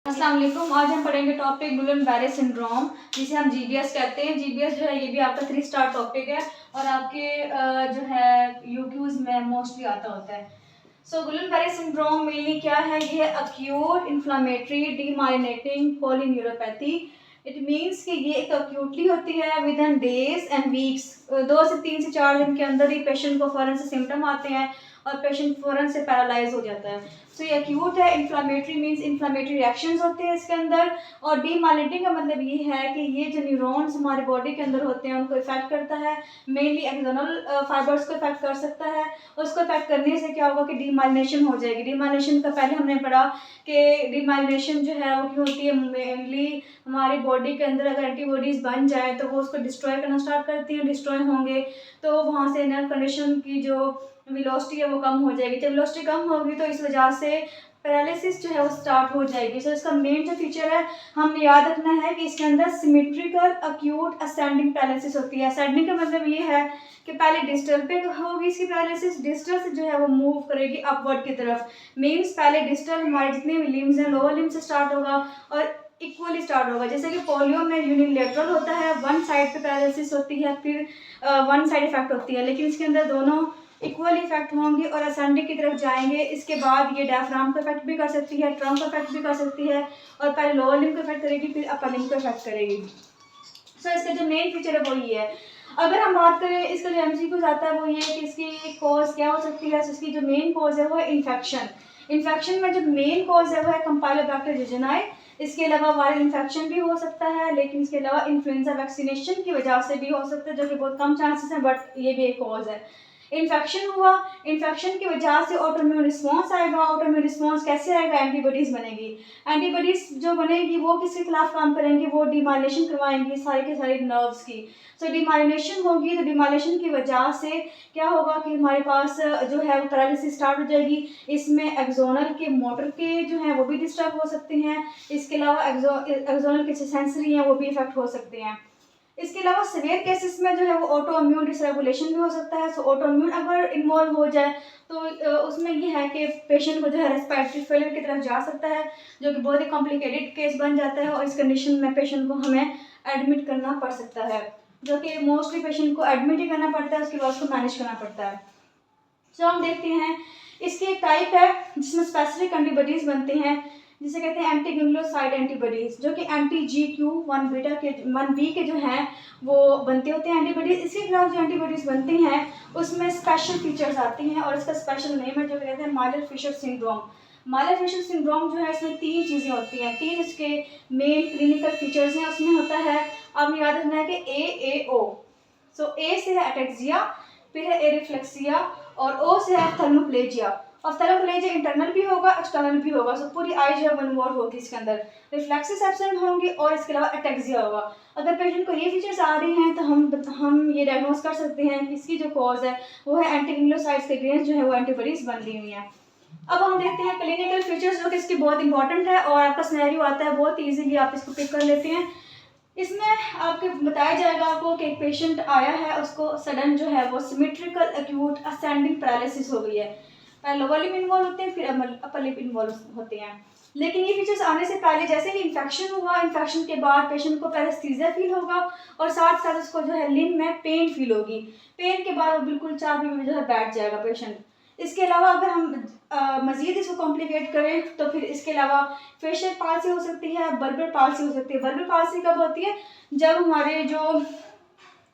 अस्सलाम वालेकुम। आज हम पढ़ेंगे टॉपिक गुलन बैरे सिंड्रोम, जिसे हम जीबीएस कहते हैं। जीबीएस जो है ये भी आपका 3 स्टार टॉपिक है और आपके जो है यूक्यूज में मोस्टली आता होता है। सो गुलन बैरे सिंड्रोम मेनली क्या है? ये है acute inflammatory demyelinating polyneuropathy. It means कि ये एक अक्यूटली होती है with in days and weeks. 2 से 3 से 4 दिन के अंदर ही पेशेंट को फ़ौरन से सिम्टम आते हैं और पेशेंट फ़ौरन से पैरालाइज हो जाता है। सो ये एक्यूट है। इन्फ्लामेटरी मीन्स इन्फ्लामेटरी रिएक्शंस होते हैं इसके अंदर। और डीमाइलिनेटिंग का मतलब ये है कि ये जो न्यूरॉन्स हमारे बॉडी के अंदर होते हैं उनको इफेक्ट करता है। मेनली एक्सोनल फाइबर्स को इफेक्ट कर सकता है। उसको इफेक्ट करने से क्या होगा कि डीमाइलिनेशन हो जाएगी। डीमाइलिनेशन का पहले हमने पढ़ा कि डीमाइलिनेशन जो है वो क्यों होती है? मेनली हमारी बॉडी के अंदर अगर एंटीबॉडीज़ बन जाए तो वो उसको डिस्ट्रॉय करना स्टार्ट करती हैं। डिस्ट्रॉय होंगे तो वहाँ से नर्व कंडीशन की जो वेलोसिटी है वो कम हो जाएगी। जब वेलोसिटी कम होगी तो इस वजह से पैरालिसिस जो है वो स्टार्ट हो जाएगी। सो इसका मेन जो फीचर है हमने याद रखना है कि इसके अंदर सिमेट्रिकल अक्यूट असेंडिंग पैरालिसिस होती है। असेंडिंग का मतलब ये है कि पहले डिस्टल पे होगी इसकी पैरालिसिस, डिस्टल से जो है वो मूव करेगी अपवर्ड की तरफ। मीन्स पहले डिस्टल हमारे जितने भी लिम्स हैं लोअर लिम्स से स्टार्ट होगा और इक्वली स्टार्ट होगा। जैसे कि पोलियो में यूनिलेटरल होता है, वन साइड पे पैरालिसिस होती है, फिर वन साइड इफेक्ट होती है, लेकिन इसके अंदर दोनों इक्वल इफेक्ट होंगे और असेंडिंग की तरफ जाएंगे। इसके बाद ये डायफ्राम को इफेक्ट भी कर सकती है, ट्रंक को इफेक्ट भी कर सकती है और पहले लोअर लिम्ब को इफेक्ट करेगी फिर अपर लिम्ब को इफेक्ट करेगी। सो इसका जो मेन फीचर है वो ये है। अगर हम बात करें इसका जो एमसीक्यूज आता है वो ये है कि इसकी कॉज क्या हो सकती है। इसकी जो मेन कॉज है वो है इन्फेक्शन। इन्फेक्शन में जो मेन कॉज है वो है कंपाइलोबैक्टर जिजेनाई। इसके अलावा वायरल इन्फेक्शन भी हो सकता है, लेकिन इसके अलावा इन्फ्लुएंजा वैक्सीनेशन की वजह से भी हो सकता है, जो कि बहुत कम चांसेस हैं, बट ये भी एक कॉज है। इन्फेक्शन हुआ, इन्फेक्शन की वजह से ऑटोइम्यून रिस्पॉन्स आएगा। ऑटोइम्यून रिस्पॉन्स कैसे आएगा? एंटीबॉडीज़ बनेगी। एंटीबॉडीज़ जो बनेगी वो किसके खिलाफ काम करेंगी? वो डीमाइलिनेशन करवाएंगी सारी के सारी नर्व्स की। सो डीमाइलिनेशन होगी तो डीमाइलिनेशन की वजह से क्या होगा कि हमारे पास जो है वो पैरालिसिस स्टार्ट हो जाएगी। इसमें एक्सोनल के मोटर के जो हैं वो भी डिस्टर्ब हो सकते हैं। इसके अलावा एक्सोनल के सेंसरी हैं वो भी इफेक्ट हो सकते हैं। इसके अलावा सीवियर केसेस में जो है वो ऑटो इम्यून डिसरेगुलेशन भी हो सकता है। सो ऑटो इम्यून अगर इन्वॉल्व हो जाए तो उसमें ये है कि पेशेंट को जो है रेस्पिरेटरी फेलियर की तरफ जा सकता है, जो कि बहुत ही कॉम्प्लिकेटेड केस बन जाता है और इस कंडीशन में पेशेंट को हमें एडमिट करना पड़ सकता है, जो कि मोस्टली पेशेंट को एडमिट ही करना पड़ता है, उसके बाद उसको मैनेज करना पड़ता है। सो हम देखते हैं इसकी एक टाइप है जिसमें स्पेसिफिक एंटीबॉडीज़ बनते हैं, जिसे कहते हैं एंटी गैंग्लियोसाइड एंटीबॉडीज़, जो कि एंटी GQ1 बीटा के 1B के जो हैं वो बनते होते हैं एंटीबॉडीज़। इसके खिलाफ जो एंटीबॉडीज़ बनती हैं उसमें स्पेशल फीचर्स आती हैं और इसका स्पेशल नेम है जो कहते हैं Miller Fisher syndrome. Miller Fisher syndrome जो है इसमें 3 चीज़ें होती हैं, 3 इसके मेन क्लिनिकल फीचर्स हैं। उसमें होता है, आपने याद रखना है कि AAO। सो ए से है अटेक्सिया, फिर है एरिफ्लेक्सिया और ओ से है थर्मोप्लेजिया। और थर्मोप्लेजिया इंटरनल भी होगा एक्सटर्नल भी होगा। सो पूरी आई जो है इन्वॉल्व होगी इसके अंदर। रिफ्लेक्सेस एब्सेंट होंगी और इसके अलावा अटेक्सिया होगा। अगर पेशेंट को ये फीचर्स आ रही हैं तो हम ये डायग्नोस कर सकते हैं कि इसकी जो कॉज है वो है एंटी गैंग्लियोसाइड्स के अगेंस्ट जो है वो एंटीबॉडीज बन रही हुई हैं। अब हम देखते हैं क्लिनिकल फीचर्स जो कि इसकी बहुत इंपॉर्टेंट है और आपका सिनेरियो आता है बहुत ईजिली आप इसको पिक कर लेते हैं। इसमें आपको बताया जाएगा आपको कि एक पेशेंट आया है, उसको सडन जो है वो सिमेट्रिकल एक्यूट असेंडिंग पैरालिसिस हो गई है। पहले लोअर लिम्ब इन्वॉल्व होते हैं, फिर अपर लिम्ब इन्वॉल्व होते हैं। लेकिन ये फीचर्स आने से पहले जैसे ही इन्फेक्शन हुआ, इन्फेक्शन के बाद पेशेंट को पैरास्थीसिया फील होगा और साथ साथ उसको जो है लिम्ब में पेन फील होगी। पेन के बाद वो बिल्कुल चाबी में जो है बैठ जाएगा पेशेंट। इसके अलावा अगर हम मज़ीद इसको कॉम्प्लिकेट करें तो फिर इसके अलावा फेशियल पाल्सी हो सकती है, बर्बर पाल्सी हो सकती है। बर्बर पाल्सी कब होती है? जब हमारे जो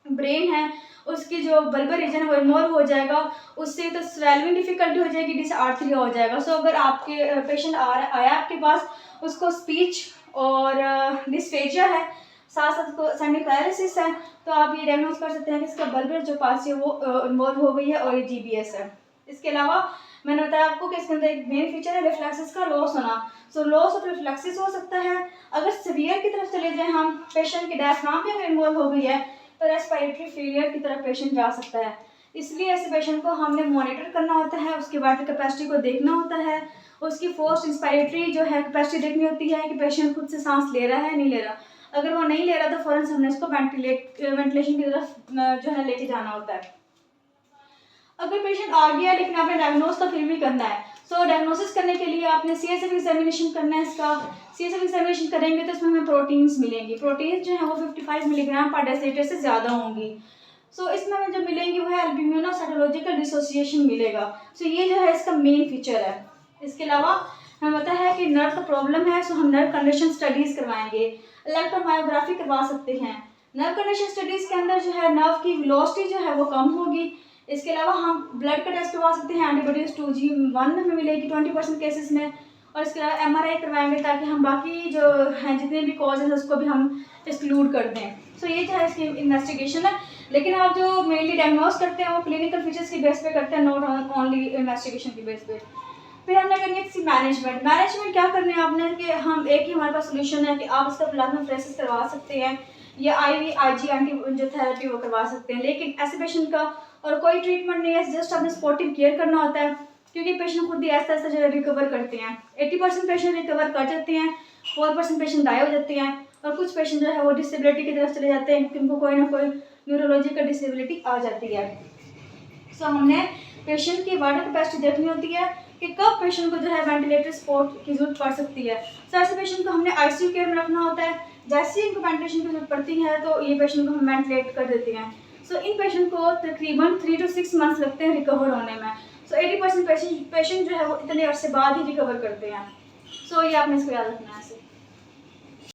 ब्रेन है उसकी जो बल्बर रीजन है वो इन्वॉल्व हो जाएगा, उससे तो स्वेलिंग डिफिकल्टी हो जाएगी, डिसआर्थरिया हो जाएगा। सो अगर आपके पेशेंट आया आपके पास, उसको स्पीच और डिस्फेजिया है, साथ साथ उसको असेंडिंग पैरालिसिस है, तो आप ये डायग्नोस कर सकते हैं कि इसका बल्बर जो पाल्सी है वो इन्वॉल्व हो गई है और ये GBS है। इसके अलावा मैंने बताया आपको कि इसके अंदर एक मेन फीचर है रिफ्लेक्सेस का लॉस होना। सो लॉस ऑफ रिफ्लेक्सेस हो सकता है। अगर सीवियर की तरफ चले जाएं हम, पेशेंट की डायफ्राम भी अगर इन्वॉल्व हो गई है तो रेस्पिरेटरी फेलियर की तरफ पेशेंट जा सकता है। इसलिए ऐसे पेशेंट को हमने मॉनिटर करना होता है, उसके बाद कैपेसिटी को देखना होता है, उसकी फोर्स्ड इंस्पायरेटरी जो है कैपेसिटी देखनी होती है कि पेशेंट खुद से सांस ले रहा है नहीं ले रहा। अगर वो नहीं ले रहा तो फ़ौरन हमने इसको वेंटिलेशन की तरफ जो है लेके जाना होता है। अगर पेशेंट आ गया लेकिन आपने डायग्नोज तो फिर भी करना है, सो डायग्नोसिस करने के लिए आपने CSF एग्जामिनेशन करना है इसका। CSF एग्जामिनेशन करेंगे तो इसमें हमें प्रोटीन्स मिलेंगी। प्रोटीन्स जो है वो 55 मिलीग्राम पर डेसीलीटर से ज़्यादा होंगी। सो इसमें हमें जो मिलेंगी वो है एल्ब्यूमिन और साइटोलॉजिकल डिसोसिएशन मिलेगा। सो ये जो है इसका मेन फीचर है। इसके अलावा हमें पता है कि नर्व का प्रॉब्लम है, सो हम नर्व कंडीशन स्टडीज़ करवाएंगे। इलेक्ट्रोमायोग्राफी करवा सकते हैं। नर्व कंडीशन स्टडीज़ के अंदर जो है नर्व की वेलोसिटी जो है वो कम होगी। इसके अलावा हम ब्लड का टेस्ट करवा सकते हैं, एंटीबॉडीज 2G1 हमें मिलेगी 20% केसेस में। और इसके अलावा MRI करवाएंगे ताकि हम बाकी जो हैं जितने भी कॉज हैं उसको भी हम एक्सक्लूड कर दें। सो ये जो है इसकी इन्वेस्टिगेशन है। लेकिन आप जो मेनली डायग्नोस करते हैं वो क्लिनिकल फीचर्स की बेस पे करते हैं, नॉट ओनली इन्वेस्टिगेशन की बेस पे। फिर हमने करनी है किसी मैनेजमेंट। मैनेजमेंट क्या करने है आपने कि हम एक ही हमारे पास सोल्यूशन है कि आप इसका प्लाज्माफेरेसिस करवा सकते हैं या IVIG एंटी जो थेरेपी वो करवा सकते हैं। लेकिन ऐसे पेशेंट का और कोई ट्रीटमेंट नहीं है, जस्ट आपने सपोर्टिव केयर करना होता है, क्योंकि पेशेंट खुद ही ऐसा ऐसा जो है रिकवर करते हैं। 80% पेशेंट रिकवर कर जाते हैं, 4% पेशेंट डाई हो जाते हैं और कुछ पेशेंट जो है वो डिसेबिलिटी की तरफ चले जाते हैं क्योंकि उनको कोई ना कोई न्यूरोलॉजिकल डिसेबिलिटी आ जाती है। सो हमने पेशेंट की वाटर कैपेसिटी देखनी होती है कि कब पेशेंट को जो है वेंटिलेटर सपोर्ट की जरूरत पड़ सकती है। सो ऐसे पेशेंट को हमने ICU केयर में रखना होता है। जैसे ही इनको वेंटिलेशन की जरूरत पड़ती है तो ये पेशेंट को हम वेंटिलेट कर देते हैं। सो इन पेशेंट को तकरीबन 3 to 6 मंथ्स लगते हैं रिकवर होने में। सो 80% पेशेंट जो है वो इतने अरसे बाद ही रिकवर करते हैं। सो ये आपने इसको याद रखना है।